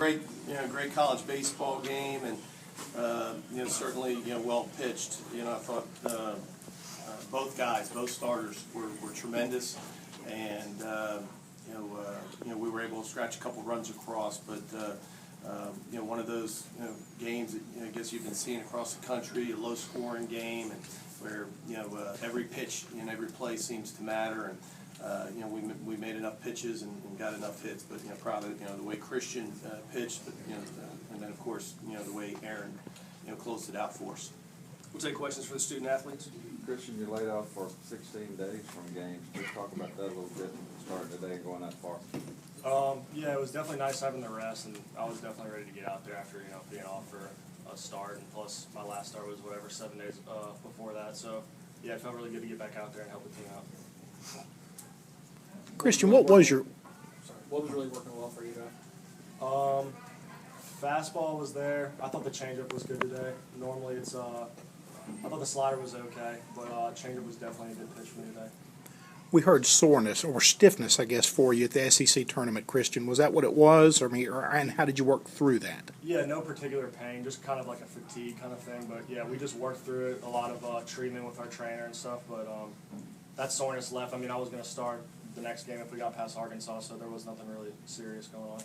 Great, great college baseball game, and certainly, well pitched. I thought both guys, both starters, were tremendous, and we were able to scratch a couple runs across. But one of those games that I guess you've been seeing across the country, a low-scoring game, and where every pitch and every play seems to matter, and we made enough pitches and got enough hits. But proud of the way Christian pitched, but and then of course the way Aaron closed it out for us. We'll take questions for the student athletes. Christian, you laid off for 16 days from games. Let's talk about that a little bit, starting today and going that far. Yeah, it was definitely nice having the rest, and I was definitely ready to get out there after being off for a start, and plus my last start was 7 days before that. So yeah, it felt really good to get back out there and help the team out. Christian, what was really working well for you today? Fastball was there. I thought the changeup was good today. Normally I thought the slider was okay, but changeup was definitely a good pitch for me today. We heard soreness or stiffness, I guess, for you at the SEC tournament, Christian. Was that what it was? And how did you work through that? Yeah, no particular pain, just kind of like a fatigue kind of thing. But yeah, we just worked through it. A lot of treatment with our trainer and stuff. But that soreness left. I was going to start the next game if we got past Arkansas, so there was nothing really serious going on.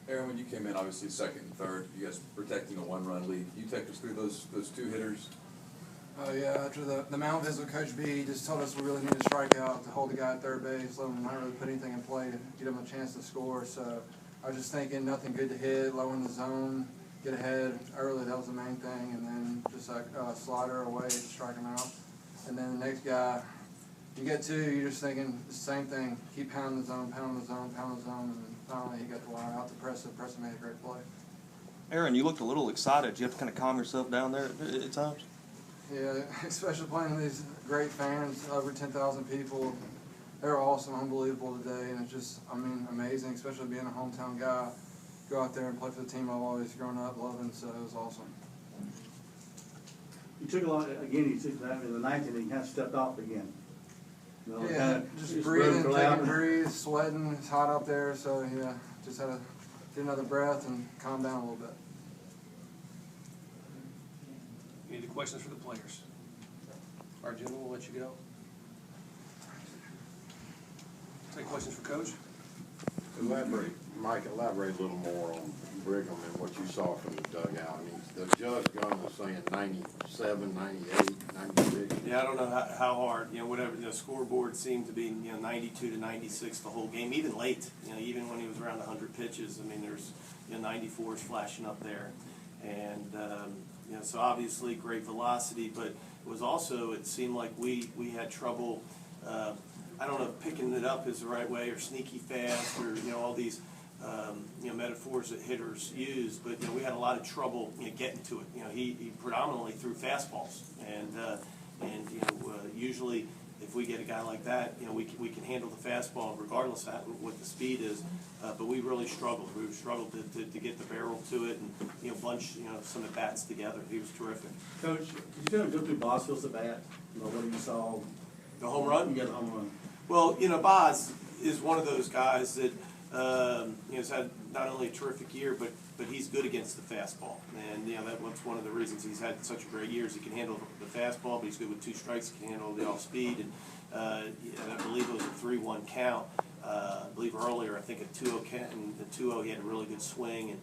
Aaron, when you came in, obviously second and third, you guys protecting a one-run lead. Can you take us through those two hitters? Yeah, after the mound visit with Coach B, he just told us we really need to strike out to hold the guy at third base, let him not really put anything in play to get him a chance to score. So I was just thinking nothing good to hit, low in the zone, get ahead early, that was the main thing, and then just like slider away, strike him out. And then the next guy, you get two, you're just thinking the same thing, keep pounding the zone, pounding the zone, pounding the zone, and finally he got the wire out to press it. Preston made a great play. Aaron, you looked a little excited. You have to kind of calm yourself down there at times? Yeah, especially playing with these great fans, over 10,000 people. They were awesome, unbelievable today, and it's just, amazing, especially being a hometown guy. Go out there and play for the team I've always grown up loving, so it was awesome. You took a lot, again, you took that in the ninth inning, kind of stepped off again. Just breathing, taking a breeze, sweating, it's hot out there, so yeah, just had to get another breath and calm down a little bit. Any questions for the players? All right, gentlemen, we'll let you go. Take questions for Coach. Mike, elaborate a little more on Brigham and what you saw from the dugout. The judge gun was saying 97, 98, 96. Yeah, I don't know how hard, whatever, the scoreboard seemed to be, 92 to 96 the whole game, even late, even when he was around 100 pitches. There's, 94s flashing up there. And, so obviously great velocity, but it was also, it seemed like we had trouble, I don't know if picking it up is the right way, or sneaky fast, or, all these, metaphors that hitters use, but we had a lot of trouble getting to it. He predominantly threw fastballs, and usually if we get a guy like that, we can handle the fastball regardless of what the speed is. But we really struggled. We struggled to get the barrel to it and bunch some at bats together. He was terrific. Coach, could you kind of go through Boswell's at bat? What you saw? The home run? Yeah, the home run. Well, Boz is one of those guys that has had not only a terrific year, but he's good against the fastball. And that's one of the reasons he's had such a great year is he can handle the fastball, but he's good with two strikes, he can handle the off speed. And I believe it was a 3-1 count. I believe earlier, I think a 2-0 count, and the 2-0 he had a really good swing, and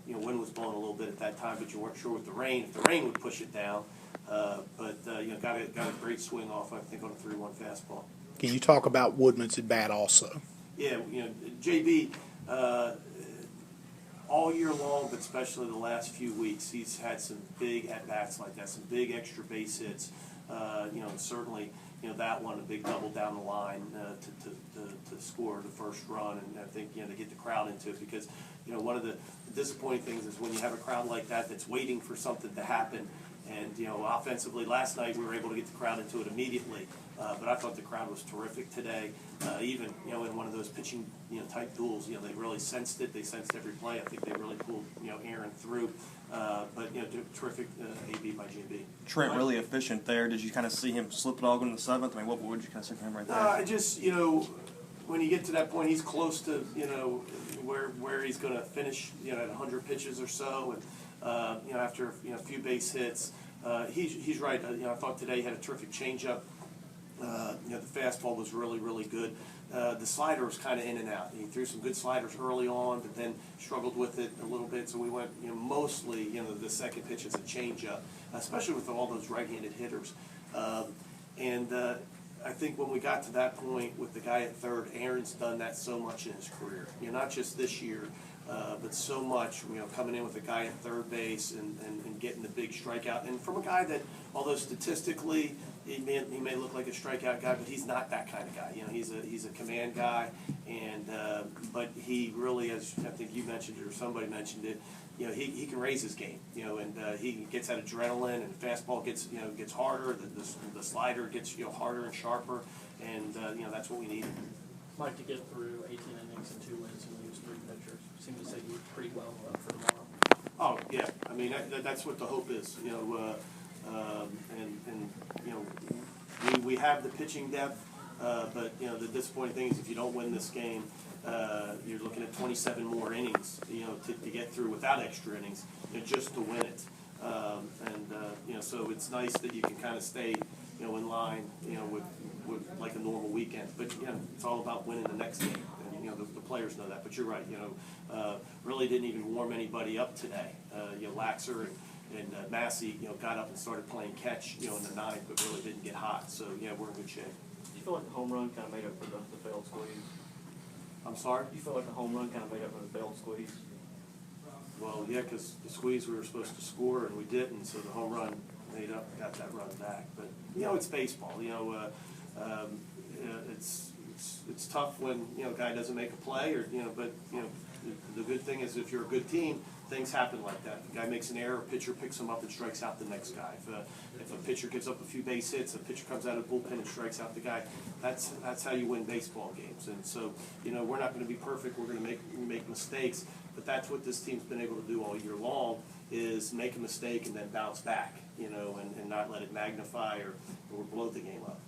wind was blowing a little bit at that time, but you weren't sure with the rain if the rain would push it down. But got a great swing off, I think, on a 3-1 fastball. Can you talk about Woodman's at bat also? Yeah, JB, all year long, but especially the last few weeks, he's had some big at-bats like that, some big extra base hits. Certainly, that one, a big double down the line to score the first run, and I think, to get the crowd into it, because, one of the disappointing things is when you have a crowd like that that's waiting for something to happen. And, offensively, last night we were able to get the crowd into it immediately. But I thought the crowd was terrific today. Even, in one of those pitching, type duels, they really sensed it. They sensed every play. I think they really pulled, Aaron through. But, terrific AB by JB. Trent really efficient there. Did you kind of see him slip it all into the seventh? What would you kind of say for him right there? I just, when you get to that point, he's close to, you know, where he's going to finish, you know, at 100 pitches or so, and you know, after, you know, a few base hits, he's right. You know, I thought today he had a terrific changeup. You know, the fastball was really, really good. The slider was kind of in and out. He threw some good sliders early on, but then struggled with it a little bit. So we went, you know, mostly, you know, the second pitch is a changeup, especially with all those right-handed hitters. I think when we got to that point with the guy at third, Aaron's done that so much in his career. You know, not just this year, but so much, you know, coming in with a guy at third base and getting the big strikeout. And from a guy that, although statistically he may look like a strikeout guy, but he's not that kind of guy. You know, he's a command guy, and but he really, as I think you mentioned it or somebody mentioned it, you know, he can raise his game. You know, and he gets that adrenaline, and the fastball gets, you know, gets harder. The slider gets, you know, harder and sharper, and you know, that's what we need. Mike, to get through 18 innings and 2 wins and lose 3 pitchers, seemed to set you pretty well up for tomorrow. Oh yeah, I mean that's what the hope is. You know, and you know, we have the pitching depth, but you know, the disappointing thing is if you don't win this game, you're looking at 27 more innings, you know, to get through without extra innings, you know, just to win it. You know, so it's nice that you can kind of stay, you know, in line, you know, with like a normal weekend. But you know, it's all about winning the next game, and you know, the players know that. But you're right, you know, really didn't even warm anybody up today. You know, Laxer and Massey, you know, got up and started playing catch, you know, in the ninth, but really didn't get hot. So yeah, we're in good shape. Do you feel like the home run kind of made up for the failed squeeze? I'm sorry? Do you feel like the home run kind of made up for the failed squeeze? Well, yeah, because the squeeze we were supposed to score and we didn't, so the home run made up, got that run back. But you know, it's baseball. You know, it's tough when, you know, a guy doesn't make a play, or you know. But you know, the good thing is if you're a good team, things happen like that. If a guy makes an error, a pitcher picks him up and strikes out the next guy. If a pitcher gives up a few base hits, a pitcher comes out of the bullpen and strikes out the guy. That's how you win baseball games. And so, you know, we're not going to be perfect. We're going to make mistakes. But that's what this team's been able to do all year long, is make a mistake and then bounce back, you know, and not let it magnify or blow the game up.